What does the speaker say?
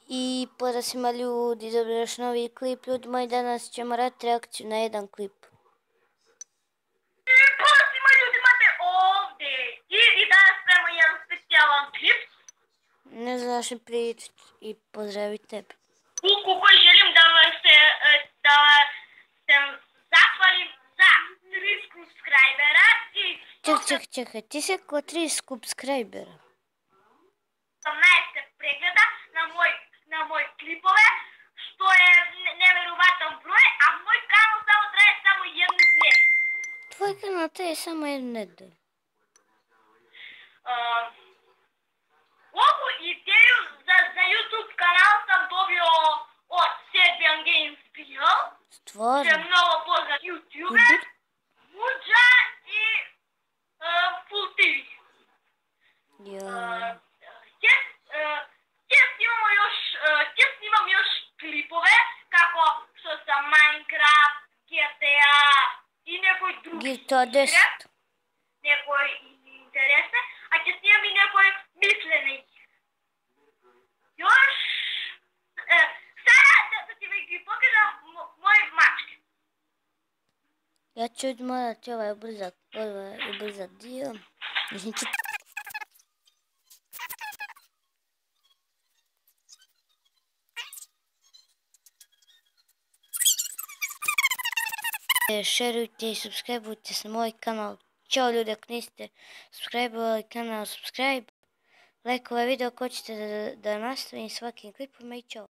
I pozdrav svima ljudi, dobro još novi klip. Ljudi moji, danas ćemo raditi reakciju na jedan klip. Pozdrav svima ljudi, imate ovdje i danas spremamo jedan specijalan klip. Ne znaš mi pričat i pozdravit tebe. U koji želim da se zahvalim za 3 subscribera i Čekaj, ti si ko 3 subscribera. 18 pregleda na moj klipove, što je nevjerovatan broj, a moj kanal samo traje samo jednu nedelju. Tvoj kanal traje samo jednu nedelju. Ovu ideju za YouTube kanal sam dobio od Serbian Games Bio, Stvarno? što je mnogo poznat YouTuber, Muđa i Full TV. Ja. Snimam još klipove, kako što sam Minecraft, GTA i nekoj drugi GTA 10. nekoj interesne, a će snimam i nekoj mislene igre. Još, sada da ti vi pokažem moje mačke. Ja ću odmorati ovaj ubrzat dio. Šerujte i subscribeujte se na moj kanal. Ćao ljudi, ako niste subscribeovali kanal, subscribe. Like ovaj video ako hoćete da nastavim svakim klipima i ćao.